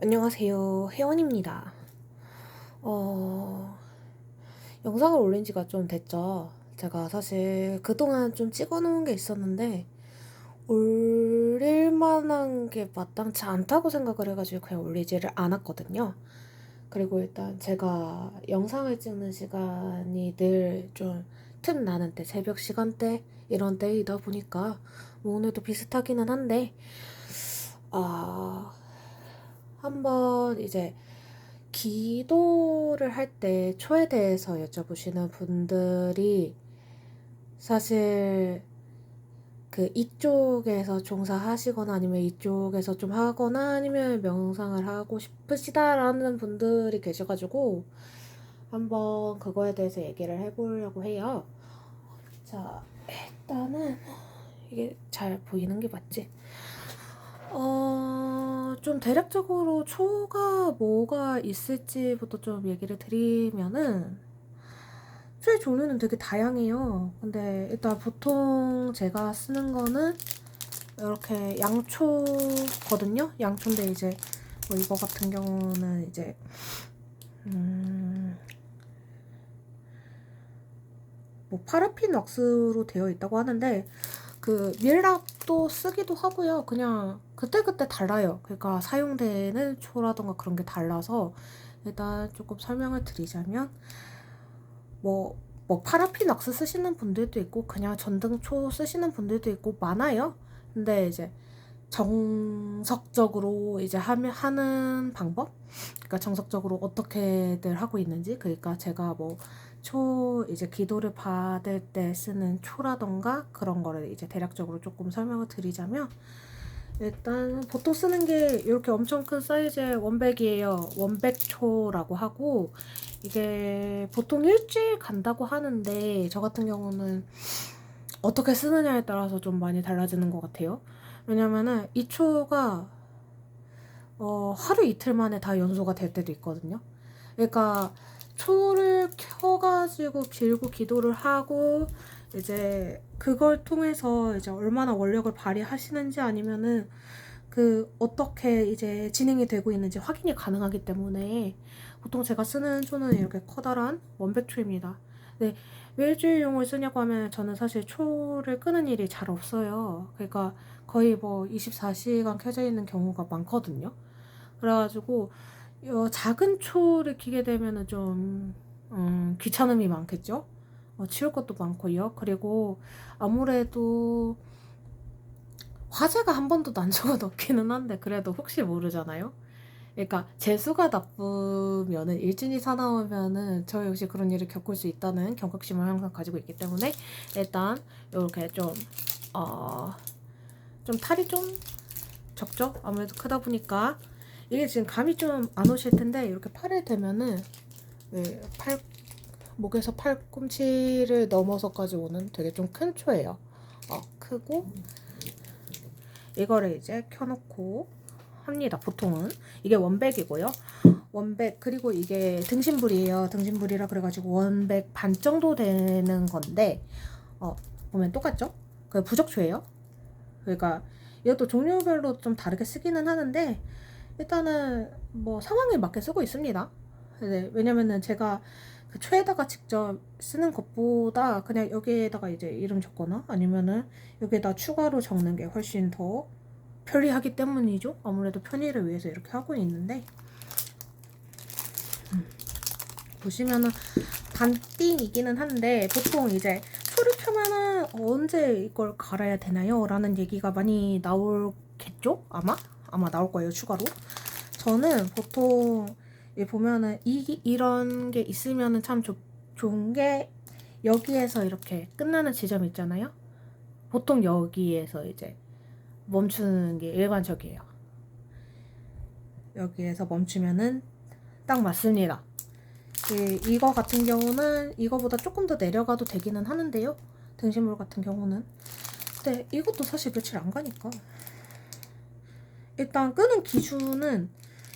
안녕하세요. 혜원입니다. 어, 영상을 올린 지가 좀 됐죠. 제가 사실 그동안 좀 찍어 놓은 게 있었는데, 올릴 만한 게 마땅치 않다고 생각을 해가지고 그냥 올리지를 않았거든요. 그리고 일단 제가 영상을 찍는 시간이 늘 좀 틈나는 때, 새벽 시간대, 이런 때이다 보니까, 뭐 오늘도 비슷하기는 한데, 아, 한번 이제 기도를 할 때 초에 대해서 여쭤보시는 분들이 사실 그 이쪽에서 종사하시거나 아니면 이쪽에서 좀 하거나 아니면 명상을 하고 싶으시다라는 분들이 계셔가지고 한번 그거에 대해서 얘기를 해보려고 해요. 자, 일단은 이게 잘 보이는 게 맞지? 좀 대략적으로 초가 뭐가 있을지부터 좀 얘기를 드리면은, 초의 종류는 되게 다양해요. 근데 일단 보통 제가 쓰는 거는 이렇게 양초거든요. 양초인데 이제 뭐 이거 같은 경우는 이제 뭐 파라핀 왁스로 되어 있다고 하는데, 그 밀랍도 쓰기도 하고요. 그냥 그때그때 달라요. 그러니까 사용되는 초라던가 그런 게 달라서 일단 조금 설명을 드리자면, 뭐 파라핀 왁스 쓰시는 분들도 있고 그냥 전등초 쓰시는 분들도 있고 많아요. 근데 이제 정석적으로 이제 하는 방법, 그러니까 정석적으로 어떻게들 하고 있는지, 그러니까 제가 뭐 이제 기도를 받을 때 쓰는 초라던가 그런 거를 이제 대략적으로 조금 설명을 드리자면, 일단 보통 쓰는 게 이렇게 엄청 큰 사이즈의 원백이에요. 원백초라고 하고, 이게 보통 일주일 간다고 하는데 저 같은 경우는 어떻게 쓰느냐에 따라서 좀 많이 달라지는 것 같아요. 왜냐면은 이 초가 하루 이틀 만에 다 연소가 될 때도 있거든요. 그러니까 초를 켜가지고 빌고 기도를 하고 이제 그걸 통해서 이제 얼마나 원력을 발휘하시는지 아니면은 그 어떻게 이제 진행이 되고 있는지 확인이 가능하기 때문에 보통 제가 쓰는 초는 이렇게 커다란 원백초입니다. 네, 왜 일주일용을 쓰냐고 하면 저는 사실 초를 끄는 일이 잘 없어요. 그러니까 거의 뭐 24시간 켜져 있는 경우가 많거든요. 그래가지고 작은 초를 키게 되면은 좀 귀찮음이 많겠죠. 치울 것도 많고요. 그리고 아무래도 화재가 한 번도 난 적은 없기는 한데 그래도 혹시 모르잖아요. 그러니까 재수가 나쁘면은 일진이 사나우면은 저 역시 그런 일을 겪을 수 있다는 경각심을 항상 가지고 있기 때문에 일단 이렇게 어, 좀 탈이 좀 적죠. 아무래도 크다 보니까 이게 지금 감이 좀 안 오실 텐데 이렇게 팔을 대면은, 네, 목에서 팔꿈치를 넘어서까지 오는 되게 좀 큰 초예요. 크고 이거를 이제 켜놓고 합니다. 보통은 이게 원백이고요. 원백, 그리고 이게 등신불이에요. 등신불이라 그래가지고 원백 반 정도 되는 건데 보면 똑같죠? 그 부적초예요. 그러니까 이것도 종류별로 좀 다르게 쓰기는 하는데 일단은 뭐 상황에 맞게 쓰고 있습니다. 네, 왜냐면은 제가 그 초에다가 직접 쓰는 것보다 그냥 여기에다가 이제 이름 적거나 아니면은 여기에다 추가로 적는 게 훨씬 더 편리하기 때문이죠. 아무래도 편의를 위해서 이렇게 하고 있는데, 보시면은 반띵이기는 한데 보통 이제 초를 켜면은 언제 이걸 갈아야 되나요? 라는 얘기가 많이 나올겠죠? 아마 나올 거예요, 추가로. 저는 보통 보면은 이런 게 있으면은 참 좋은 게, 여기에서 이렇게 끝나는 지점 있잖아요. 보통 여기에서 이제 멈추는 게 일반적이에요. 여기에서 멈추면은 딱 맞습니다. 이거 같은 경우는 이거보다 조금 더 내려가도 되기는 하는데요. 등심물 같은 경우는. 근데 이것도 사실 며칠 안 가니까. 일단 끄는 기준은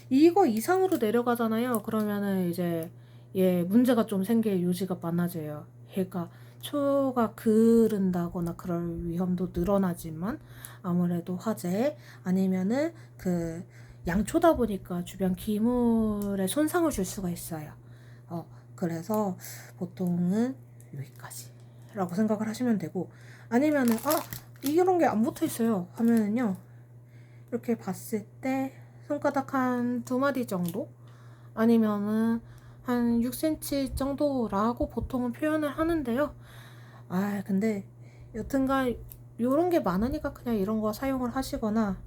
이거 이상으로 내려가잖아요. 그러면은 이제 문제가 좀 생길 요지가 많아져요. 얘가 초가 그른다거나 그럴 위험도 늘어나지만 아무래도 화재 아니면은 그 양초다 보니까 주변 기물에 손상을 줄 수가 있어요. 그래서 보통은 여기까지라고 생각을 하시면 되고, 아니면은 이런 게 안 붙어 있어요 하면은요, 이렇게 봤을 때 손가락 한 2마디 정도, 아니면은 한 6cm 정도라고 보통은 표현을 하는데요. 근데 여튼간 요런 게 많으니까 그냥 이런 거 사용을 하시거나,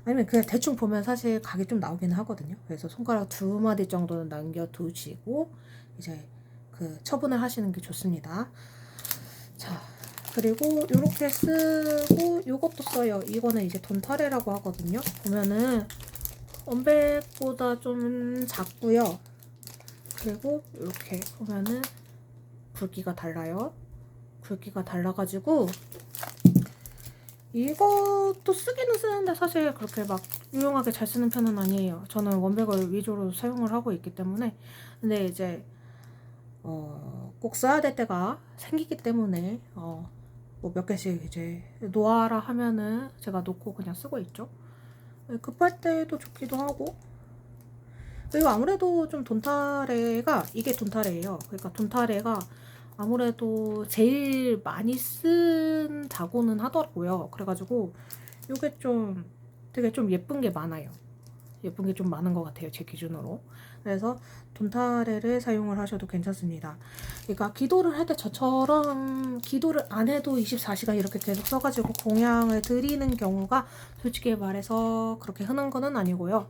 아니면 그냥 대충 보면 사실 각이 좀 나오긴 하거든요. 그래서 손가락 2마디 정도는 남겨두시고 이제 그 처분을 하시는 게 좋습니다. 자, 그리고 요렇게 쓰고 요것도 써요. 이거는 이제 돈타레라고 하거든요. 보면은 원백보다 좀 작고요. 그리고 이렇게 보면은 굵기가 달라요. 굵기가 달라가지고 이것도 쓰기는 쓰는데 사실 그렇게 막 유용하게 잘 쓰는 편은 아니에요. 저는 원백을 위주로 사용을 하고 있기 때문에. 근데 이제 꼭 써야 될 때가 생기기 때문에 뭐 몇 개씩 이제 놓아라 하면은 제가 놓고 그냥 쓰고 있죠. 급할 때도 좋기도 하고. 그리고 아무래도 좀 돈타레가, 이게 돈타레예요. 그러니까 돈타레가 아무래도 제일 많이 쓴다고는 하더라고요. 그래가지고 이게 좀 되게 좀 예쁜 게 많아요. 예쁜 게 좀 많은 것 같아요, 제 기준으로. 그래서 돈타레를 사용을 하셔도 괜찮습니다. 그러니까 기도를 할 때 저처럼 기도를 안 해도 24시간 이렇게 계속 써가지고 공양을 드리는 경우가 솔직히 말해서 그렇게 흔한 거는 아니고요.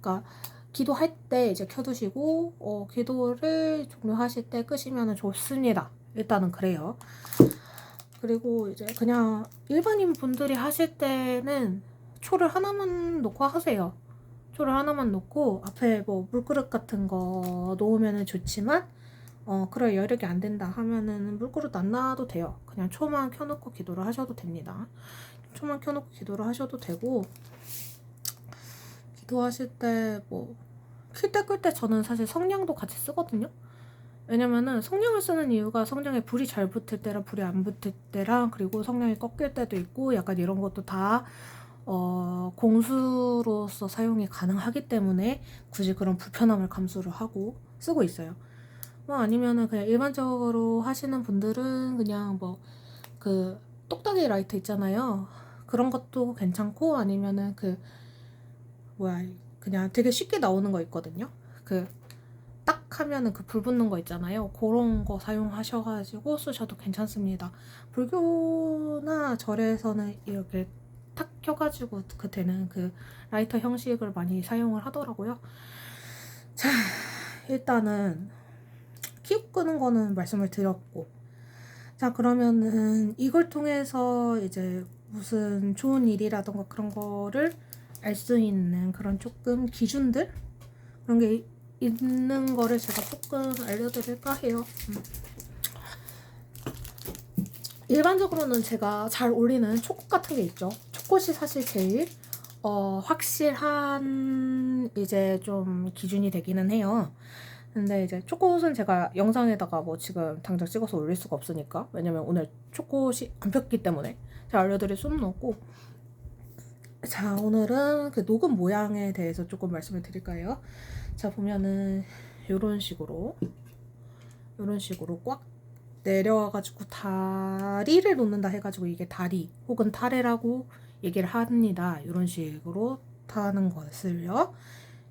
그러니까 기도할 때 이제 켜두시고 기도를 종료하실 때 끄시면 좋습니다. 일단은 그래요. 그리고 이제 그냥 일반인 분들이 하실 때는 초를 하나만 놓고 하세요. 초를 하나만 놓고 앞에 뭐 물그릇 같은 거 놓으면 좋지만 그래 여력이 안 된다 하면은 물그릇 안 놔도 돼요. 그냥 초만 켜놓고 기도를 하셔도 됩니다. 초만 켜놓고 기도를 하셔도 되고, 기도하실 때 뭐 킬 때 끌 때 저는 사실 성냥도 같이 쓰거든요. 왜냐면은 성냥을 쓰는 이유가 성냥에 불이 잘 붙을 때랑 불이 안 붙을 때랑, 그리고 성냥이 꺾일 때도 있고 약간 이런 것도 다 공수로서 사용이 가능하기 때문에 굳이 그런 불편함을 감수를 하고 쓰고 있어요. 뭐 아니면은 그냥 일반적으로 하시는 분들은 그냥 뭐 그 똑딱이 라이터 있잖아요. 그런 것도 괜찮고, 아니면은 그 뭐야, 그냥 되게 쉽게 나오는 거 있거든요. 그 딱 하면은 그 불 붙는 거 있잖아요. 그런 거 사용하셔가지고 쓰셔도 괜찮습니다. 불교나 절에서는 이렇게 탁 켜가지고 그 되는 그 라이터 형식을 많이 사용을 하더라고요. 자, 일단은 키 끄는 거는 말씀을 드렸고, 자 그러면은 이걸 통해서 이제 무슨 좋은 일이라던가 그런 거를 알 수 있는 그런 조금 기준들, 그런 게 있는 거를 제가 조금 알려드릴까 해요. 일반적으로는 제가 잘 올리는 초코 같은 게 있죠. 초코시 사실 제일 확실한 이제 좀 기준이 되기는 해요. 근데 이제 초코옷은 제가 영상에다가 뭐 지금 당장 찍어서 올릴 수가 없으니까, 왜냐면 오늘 초코옷이 안 폈기 때문에 제가 알려드릴 수는 없고. 자, 오늘은 그 녹음 모양에 대해서 조금 말씀을 드릴까요? 자, 보면은 요런 식으로 꽉 내려와가지고 다리를 놓는다 해가지고 이게 다리 혹은 타레라고 얘기를 합니다. 이런 식으로 타는 것을요.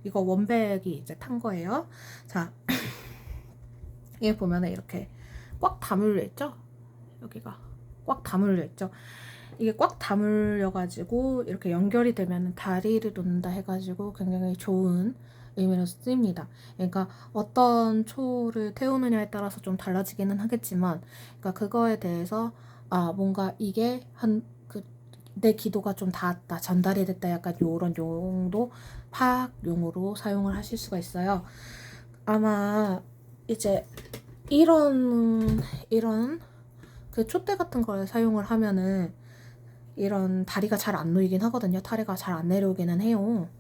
이거 원백이 이제 탄 거예요. 자, 얘 보면은 이렇게 꽉 다물려 있죠? 여기가 꽉 다물려 있죠? 이게 꽉 다물려가지고 이렇게 연결이 되면 다리를 놓는다 해가지고 굉장히 좋은 의미로 쓰입니다. 그러니까 어떤 초를 태우느냐에 따라서 좀 달라지기는 하겠지만, 그러니까 그거에 대해서 뭔가 이게 내 기도가 좀 닿았다, 전달이 됐다, 약간 요런 용도, 파악용으로 사용을 하실 수가 있어요. 아마 이제 이런 그 촛대 같은 걸 사용을 하면은 이런 다리가 잘 안 놓이긴 하거든요. 타래가 잘 안 내려오기는 해요.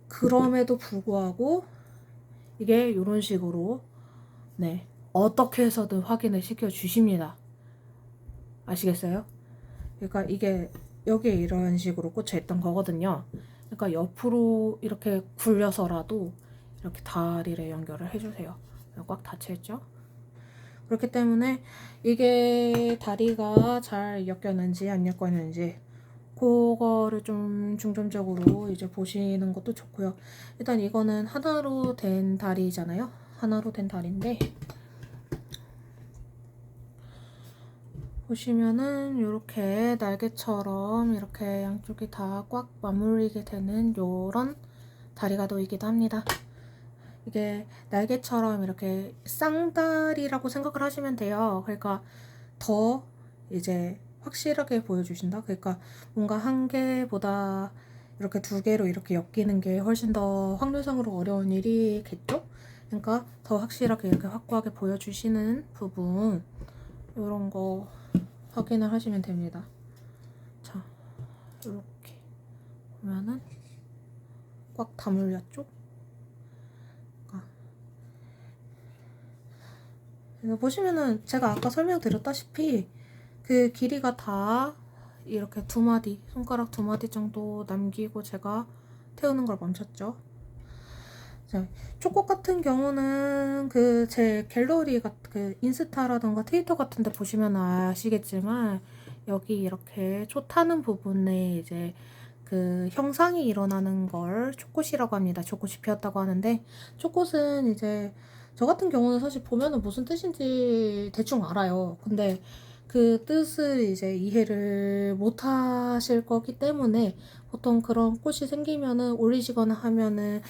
그럼에도 불구하고 이게 이런 식으로 어떻게 해서든 확인을 시켜 주십니다. 아시겠어요? 그러니까 이게 여기에 이런 식으로 꽂혀 있던 거거든요. 그러니까 옆으로 이렇게 굴려서라도 이렇게 다리를 연결을 해주세요. 꽉 닫혀있죠? 그렇기 때문에 이게 다리가 잘 엮였는지 안 엮였는지 그거를 좀 중점적으로 이제 보시는 것도 좋고요. 일단 이거는 하나로 된 다리잖아요. 하나로 된 다리인데 보시면은 이렇게 날개처럼 이렇게 양쪽이 다 꽉 맞물리게 되는 요런 다리가 놓이기도 합니다. 이게 날개처럼 이렇게 쌍다리라고 생각을 하시면 돼요. 그러니까 더 이제 확실하게 보여주신다. 그러니까 뭔가 한 개보다 이렇게 두 개로 이렇게 엮이는 게 훨씬 더 확률상으로 어려운 일이겠죠? 그러니까 더 확실하게 이렇게 확고하게 보여주시는 부분 이런 거 확인을 하시면 됩니다. 자, 이렇게 보면은 꽉 다물렸죠? 보시면은 제가 아까 설명드렸다시피 그 길이가 다 이렇게 두 마디, 손가락 두 마디 정도 남기고 제가 태우는 걸 멈췄죠. 자, 초코 같은 경우는 그 제 갤러리 그 인스타라던가 트위터 같은 데 보시면 아시겠지만 여기 이렇게 초 타는 부분에 이제 그 형상이 일어나는 걸 초꽃이라고 합니다. 초꽃이 피었다고 하는데 초꽃은 이제 저 같은 경우는 사실 보면은 무슨 뜻인지 대충 알아요. 근데 그 뜻을 이제 이해를 못 하실 거기 때문에 보통 그런 꽃이 생기면은 올리시거나 하면은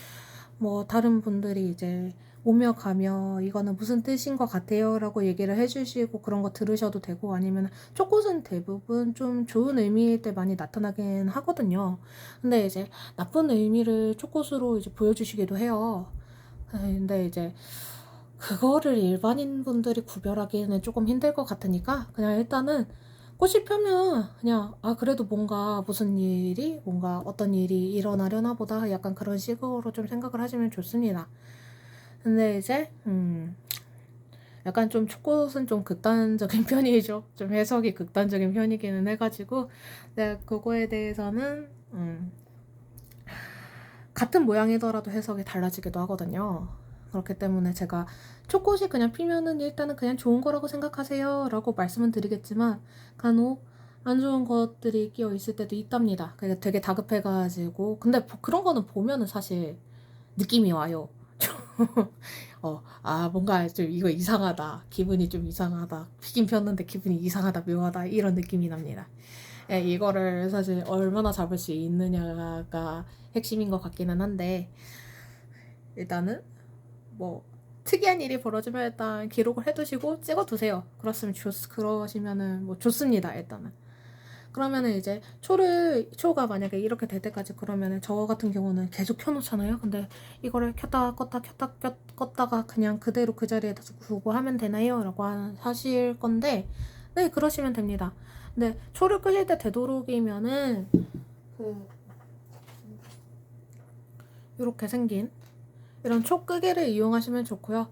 뭐 다른 분들이 이제 오며 가며 이거는 무슨 뜻인 것 같아요 라고 얘기를 해주시고 그런 거 들으셔도 되고 아니면 초꽃은 대부분 좀 좋은 의미일 때 많이 나타나긴 하거든요. 근데 이제 나쁜 의미를 초꽃으로 이제 보여주시기도 해요. 근데 이제 그거를 일반인 분들이 구별하기에는 조금 힘들 것 같으니까 그냥 일단은 꽃이 펴면 그냥 아 그래도 뭔가 무슨 일이 뭔가 어떤 일이 일어나려나 보다 약간 그런 식으로 좀 생각을 하시면 좋습니다. 근데 이제 약간 좀 초꽃은 좀 극단적인 편이죠. 좀 해석이 극단적인 편이기는 해가지고 네, 그거에 대해서는 같은 모양이더라도 해석이 달라지기도 하거든요. 그렇기 때문에 제가 초꽃이 그냥 피면은 일단은 그냥 좋은 거라고 생각하세요 라고 말씀은 드리겠지만 간혹 안 좋은 것들이 끼어 있을 때도 있답니다. 그게 되게 다급해가지고 근데 그런 거는 보면은 사실 느낌이 와요. 뭔가 좀 이거 이상하다. 기분이 좀 이상하다. 피긴 폈는데 기분이 이상하다, 묘하다. 이런 느낌이 납니다. 예, 이거를 사실 얼마나 잡을 수 있느냐가 핵심인 것 같기는 한데, 일단은 뭐, 특이한 일이 벌어지면 일단 기록을 해두시고 찍어두세요. 그러시면은 뭐 좋습니다, 일단은. 그러면은 이제 초가 만약에 이렇게 될 때까지 그러면은 저 같은 경우는 계속 켜놓잖아요. 근데 이거를 켰다가 껐다가 그냥 그대로 그 자리에 두고 하면 되나요? 라고 하실 건데 네 그러시면 됩니다. 근데 초를 끄실 때 되도록이면은 그 이렇게 생긴 이런 초 끄개를 이용하시면 좋고요.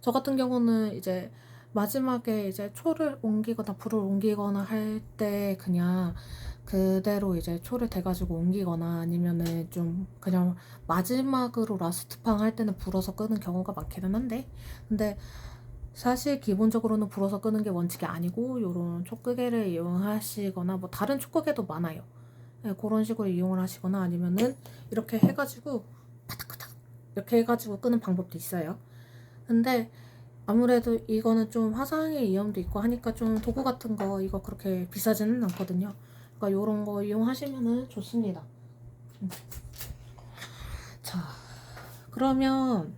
저 같은 경우는 이제 마지막에 이제 초를 옮기거나 불을 옮기거나 할 때 그냥 그대로 이제 초를 대가지고 옮기거나 아니면은 좀 그냥 마지막으로 라스트팡 할 때는 불어서 끄는 경우가 많기는 한데 근데 사실 기본적으로는 불어서 끄는 게 원칙이 아니고 요런 촉끄개를 이용하시거나 뭐 다른 촉끄개도 많아요. 네, 그런 식으로 이용을 하시거나 아니면은 이렇게 해가지고 파닥파닥 이렇게 해가지고 끄는 방법도 있어요. 근데 아무래도 이거는 좀 화상의 위험도 있고 하니까 좀 도구 같은 거 이거 그렇게 비싸지는 않거든요. 그러니까 요런 거 이용하시면은 좋습니다. 자, 그러면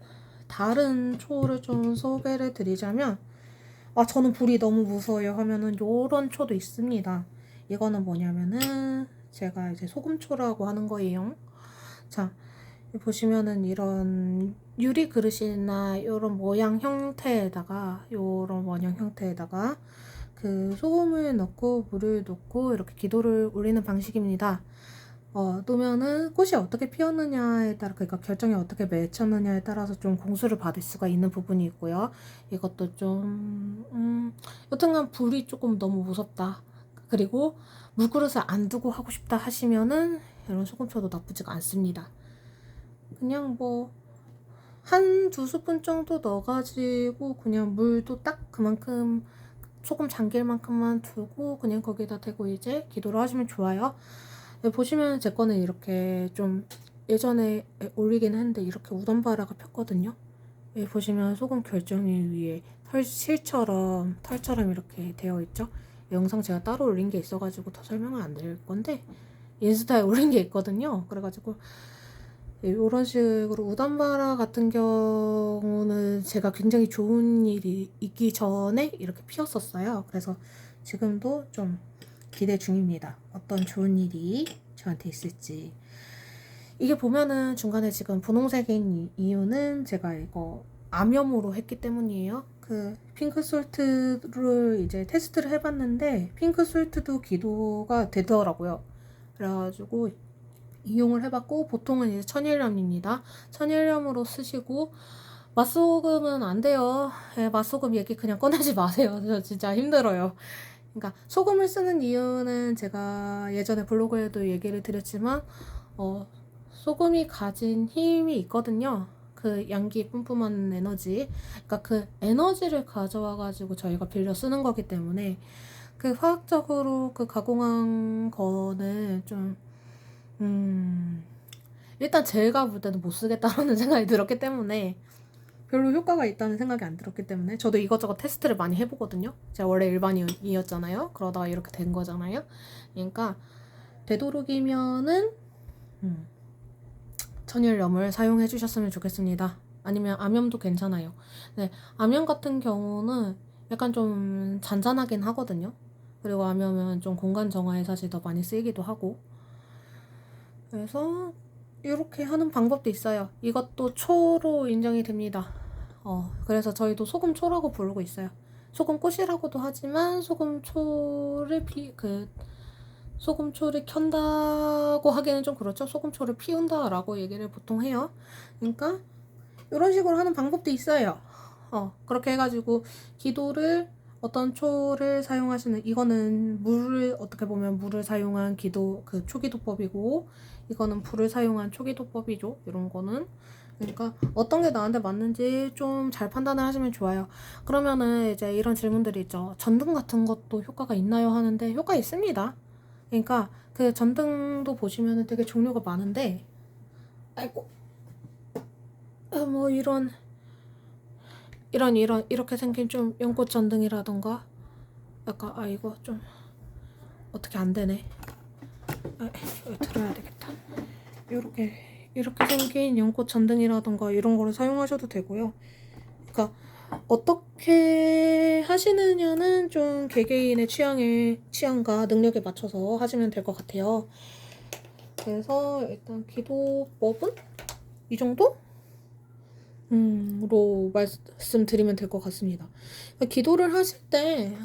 다른 초를 좀 소개를 드리자면 저는 불이 너무 무서워요 하면은 요런 초도 있습니다. 이거는 뭐냐면은 제가 이제 소금초라고 하는 거예요. 자, 보시면은 이런 유리 그릇이나 이런 모양 형태에다가 요런 원형 형태에다가 그 소금을 넣고 물을 넣고 이렇게 기도를 올리는 방식입니다. 놓으면은 꽃이 어떻게 피었느냐에 따라 그러니까 결정이 어떻게 맺혔느냐에 따라서 좀 공수를 받을 수가 있는 부분이 있고요. 이것도 좀 여튼간 불이 조금 너무 무섭다. 그리고 물그릇을 안 두고 하고 싶다 하시면은 이런 소금초도 나쁘지가 않습니다. 그냥 뭐 한 두 스푼 정도 넣어가지고 그냥 물도 딱 그만큼 소금 잠길 만큼만 두고 그냥 거기다 대고 이제 기도를 하시면 좋아요. 보시면 제 거는 이렇게 좀 예전에 올리긴 했는데 이렇게 우던바라가 폈거든요. 보시면 소금 결정이 위에 털처럼 이렇게 되어 있죠. 영상 제가 따로 올린 게 있어가지고 더 설명을 안 드릴 건데 인스타에 올린 게 있거든요. 그래가지고 이런 식으로 우단바라 같은 경우는 제가 굉장히 좋은 일이 있기 전에 이렇게 피었었어요. 그래서 지금도 좀 기대 중입니다. 어떤 좋은 일이 저한테 있을지. 이게 보면은 중간에 지금 분홍색인 이유는 제가 이거 암염으로 했기 때문이에요. 그 핑크솔트를 이제 테스트를 해봤는데 핑크솔트도 기도가 되더라고요. 그래가지고 이용을 해봤고 보통은 이제 천일염입니다. 천일염으로 쓰시고 맛소금은 안 돼요. 맛소금 얘기 그냥 꺼내지 마세요. 저 진짜 힘들어요. 그러니까 소금을 쓰는 이유는 제가 예전에 블로그에도 얘기를 드렸지만 소금이 가진 힘이 있거든요. 그 양기 뿜뿜한 에너지. 그러니까 그 에너지를 가져와 가지고 저희가 빌려 쓰는 거기 때문에 그 화학적으로 그 가공한 거는 좀 일단 제가 볼 때는 못 쓰겠다라는 생각이 들었기 때문에 별로 효과가 있다는 생각이 안 들었기 때문에 저도 이것저것 테스트를 많이 해보거든요. 제가 원래 일반인이었잖아요. 그러다가 이렇게 된 거잖아요. 그러니까 되도록이면은 천일염을 사용해 주셨으면 좋겠습니다. 아니면 암염도 괜찮아요. 네, 암염 같은 경우는 약간 좀 잔잔하긴 하거든요. 그리고 암염은 좀 공간 정화에 사실 더 많이 쓰이기도 하고 그래서 이렇게 하는 방법도 있어요. 이것도 초로 인정이 됩니다. 그래서 저희도 소금초라고 부르고 있어요. 소금꽃이라고도 하지만 소금초를 켠다고 하기는 좀 그렇죠. 소금초를 피운다라고 얘기를 보통 해요. 그러니까 이런 식으로 하는 방법도 있어요. 그렇게 해가지고 기도를 어떤 초를 사용하시는 이거는 물을 어떻게 보면 물을 사용한 기도 그 초기도법이고 이거는 불을 사용한 초기도법이죠. 이런 거는 그러니까 어떤 게 나한테 맞는지 좀 잘 판단을 하시면 좋아요. 그러면은 이제 이런 질문들이 있죠. 전등 같은 것도 효과가 있나요? 하는데 효과 있습니다. 그러니까 그 전등도 보시면은 되게 종류가 많은데 아이고 뭐 이렇게 생긴 좀 연꽃 전등이라던가 약간 이거 좀 어떻게 안 되네. 이거 들어야 되겠다. 이렇게 생긴 연꽃 전등이라던가 이런 거를 사용하셔도 되고요. 그러니까 어떻게 하시느냐는 좀 개개인의 취향과 능력에 맞춰서 하시면 될 것 같아요. 그래서 일단 기도법은 이 정도? 로 말씀드리면 될 것 같습니다. 기도를 하실 때,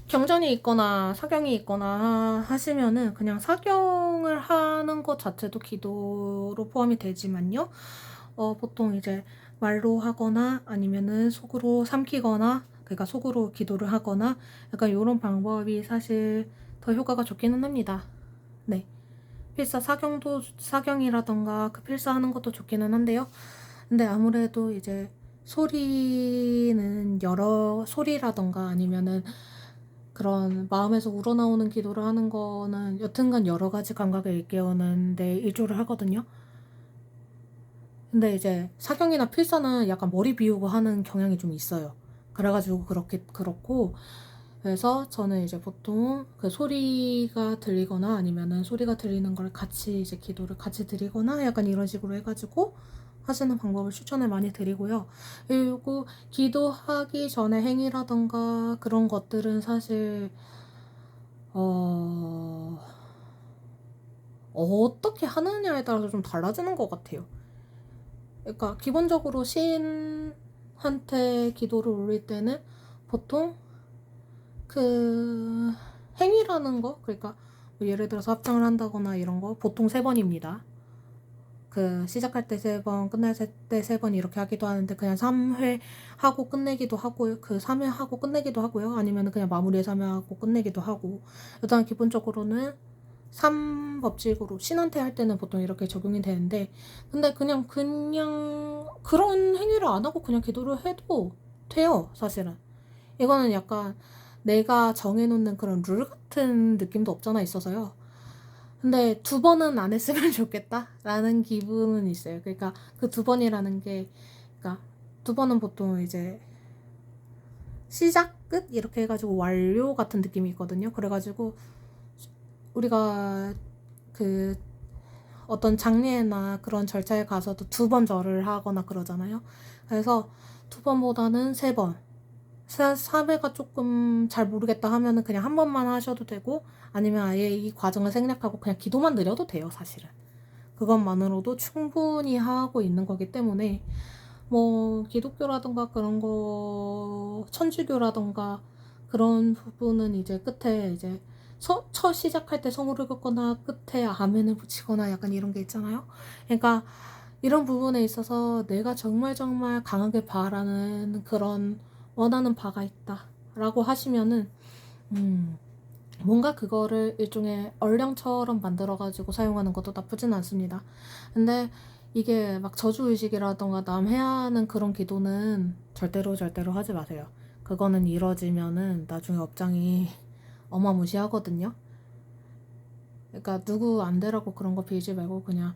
경전이 있거나 사경이 있거나 하시면은 그냥 사경을 하는 것 자체도 기도로 포함이 되지만요. 보통 이제 말로 하거나 아니면은 속으로 삼키거나, 그러니까 속으로 기도를 하거나 약간 이런 방법이 사실 더 효과가 좋기는 합니다. 네. 필사 사경이라던가 그 필사하는 것도 좋기는 한데요. 근데 아무래도 이제 소리라던가 아니면은 그런 마음에서 우러나오는 기도를 하는 거는 여튼간 여러 가지 감각을 일깨우는데 일조를 하거든요. 근데 이제 사경이나 필사는 약간 머리 비우고 하는 경향이 좀 있어요. 그래가지고 그렇고 그래서 저는 이제 보통 그 소리가 들리거나 아니면은 소리가 들리는 걸 같이 이제 기도를 같이 드리거나 약간 이런 식으로 해가지고 하시는 방법을 추천을 많이 드리고요. 그리고 기도하기 전에 행위라던가 그런 것들은 사실 어떻게 하느냐에 따라서 좀 달라지는 것 같아요. 그러니까 기본적으로 시인한테 기도를 올릴 때는 보통 그 행위라는 거 그러니까 뭐 예를 들어서 합장을 한다거나 이런 거 보통 3번입니다. 그 시작할 때 3번, 끝날 때 3번 이렇게 하기도 하는데 그냥 3회 하고 끝내기도 하고요. 그 3회 하고 끝내기도 하고요. 아니면 그냥 마무리에 3회 하고 끝내기도 하고. 일단 기본적으로는 3법칙으로 신한테 할 때는 보통 이렇게 적용이 되는데, 근데 그냥 그런 행위를 안 하고 그냥 기도를 해도 돼요, 사실은. 이거는 약간 내가 정해놓는 그런 룰 같은 느낌도 없잖아 있어서요. 근데 2번은 안 했으면 좋겠다라는 기분은 있어요. 그러니까 그 2번이라는 게, 그러니까 2번은 보통 이제 시작, 끝 이렇게 해가지고 완료 같은 느낌이 있거든요. 그래가지고 우리가 그 어떤 장례나 그런 절차에 가서도 2번 절을 하거나 그러잖아요. 그래서 2번보다는 3번. 3회가 조금 잘 모르겠다 하면은 그냥 한 번만 하셔도 되고, 아니면 아예 이 과정을 생략하고 그냥 기도만 드려도 돼요, 사실은. 그것만으로도 충분히 하고 있는 거기 때문에, 뭐 기독교라던가 그런 거, 천주교라던가 그런 부분은 이제 끝에 이제 첫 시작할 때 성호를 긋거나 끝에 아멘을 붙이거나 약간 이런 게 있잖아요. 그러니까 이런 부분에 있어서 내가 정말 정말 강하게 바라는 그런 원하는 바가 있다 라고 하시면은 뭔가 그거를 일종의 얼령처럼 만들어가지고 사용하는 것도 나쁘진 않습니다. 근데 이게 막 저주의식이라던가 남 해야 하는 그런 기도는 절대로 하지 마세요. 그거는 이뤄지면은 나중에 업장이 어마무시하거든요. 그러니까 누구 안 되라고 그런 거 빌지 말고 그냥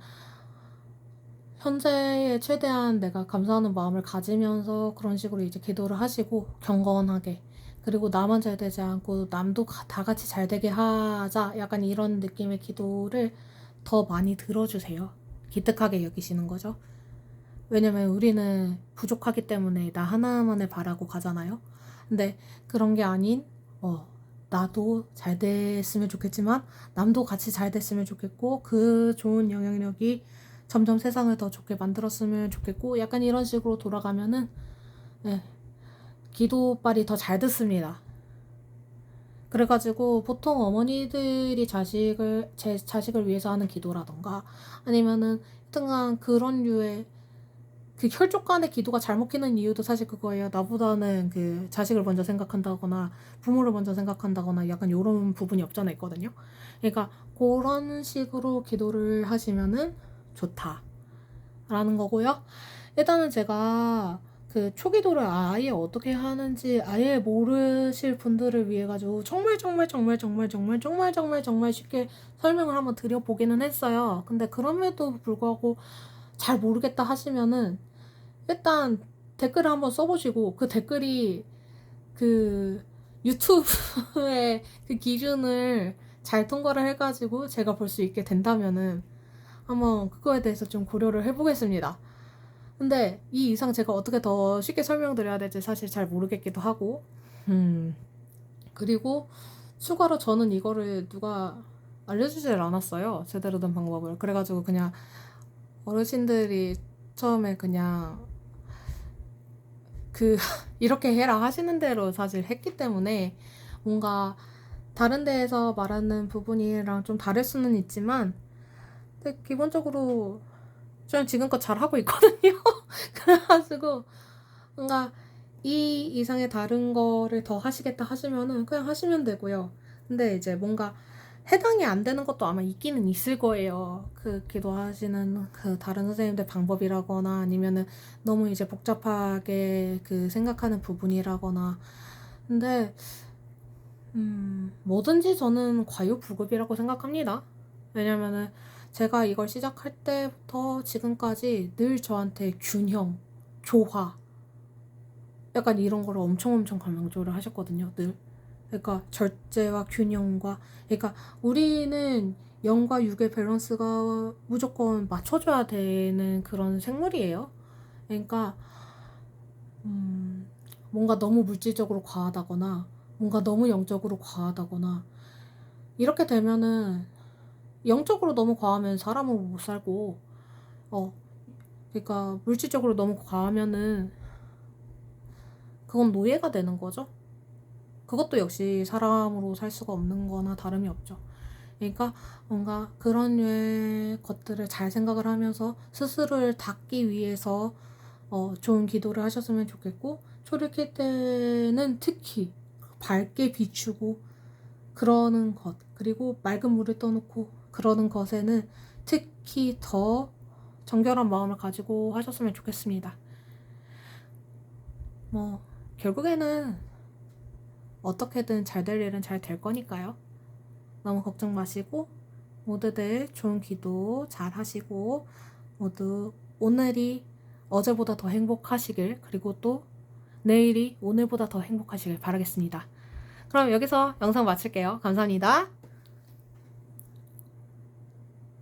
현재에 최대한 내가 감사하는 마음을 가지면서 그런 식으로 이제 기도를 하시고, 경건하게, 그리고 나만 잘 되지 않고 남도 다 같이 잘 되게 하자, 약간 이런 느낌의 기도를 더 많이 들어주세요. 기특하게 여기시는 거죠. 왜냐면 우리는 부족하기 때문에 나 하나만을 바라고 가잖아요. 근데 그런 게 아닌, 나도 잘 됐으면 좋겠지만 남도 같이 잘 됐으면 좋겠고, 그 좋은 영향력이 점점 세상을 더 좋게 만들었으면 좋겠고, 약간 이런 식으로 돌아가면은 기도빨이 더 잘 듣습니다. 그래가지고 보통 어머니들이 제 자식을 위해서 하는 기도라던가 아니면은 하여튼간 그런 류의 그 혈족 간의 기도가 잘 먹히는 이유도 사실 그거예요. 나보다는 그 자식을 먼저 생각한다거나 부모를 먼저 생각한다거나 약간 이런 부분이 없잖아 있거든요. 그러니까 그런 식으로 기도를 하시면은 좋다라는 거고요. 일단은 제가 그 초기도를 아예 어떻게 하는지 아예 모르실 분들을 위해 가지고 정말 쉽게 설명을 한번 드려보기는 했어요. 근데 그럼에도 불구하고 잘 모르겠다 하시면은 일단 댓글을 한번 써보시고, 그 댓글이 그 유튜브의 그 기준을 잘 통과를 해가지고 제가 볼 수 있게 된다면은 한번 그거에 대해서 좀 고려를 해보겠습니다. 근데 이 이상 제가 어떻게 더 쉽게 설명드려야 될지 사실 잘 모르겠기도 하고, 그리고 추가로 저는 이거를 누가 알려주질 않았어요. 제대로 된 방법을. 그래가지고 그냥 어르신들이 처음에 그냥 이렇게 해라 하시는 대로 사실 했기 때문에 뭔가 다른 데에서 말하는 부분이랑 좀 다를 수는 있지만, 근데 기본적으로 저는 지금껏 잘하고 있거든요. 그래가지고 뭔가 이 이상의 다른 거를 더 하시겠다 하시면은 그냥 하시면 되고요. 근데 이제 뭔가 해당이 안 되는 것도 아마 있기는 있을 거예요. 그 기도하시는 그 다른 선생님들 방법이라거나 아니면은 너무 이제 복잡하게 그 생각하는 부분이라거나. 근데 뭐든지 저는 과유불급이라고 생각합니다. 왜냐면은 제가 이걸 시작할 때부터 지금까지 늘 저한테 균형, 조화, 약간 이런 거를 엄청 강조를 하셨거든요. 늘. 그러니까 절제와 균형과, 그러니까 우리는 영과 육의 밸런스가 무조건 맞춰줘야 되는 그런 생물이에요. 그러니까 뭔가 너무 물질적으로 과하다거나 뭔가 너무 영적으로 과하다거나 이렇게 되면은, 영적으로 너무 과하면 사람은 못 살고, 그러니까 물질적으로 너무 과하면은 그건 노예가 되는 거죠. 그것도 역시 사람으로 살 수가 없는 거나 다름이 없죠. 그러니까 뭔가 그런 류의 것들을 잘 생각을 하면서 스스로를 닦기 위해서 좋은 기도를 하셨으면 좋겠고, 초를 켤 때는 특히 밝게 비추고 그러는 것, 그리고 맑은 물을 떠놓고 그러는 것에는 특히 더 정결한 마음을 가지고 하셨으면 좋겠습니다. 뭐 결국에는 어떻게든 잘 될 일은 잘 될 거니까요. 너무 걱정 마시고 모두들 좋은 기도 잘 하시고 모두 오늘이 어제보다 더 행복하시길, 그리고 또 내일이 오늘보다 더 행복하시길 바라겠습니다. 그럼 여기서 영상 마칠게요. 감사합니다.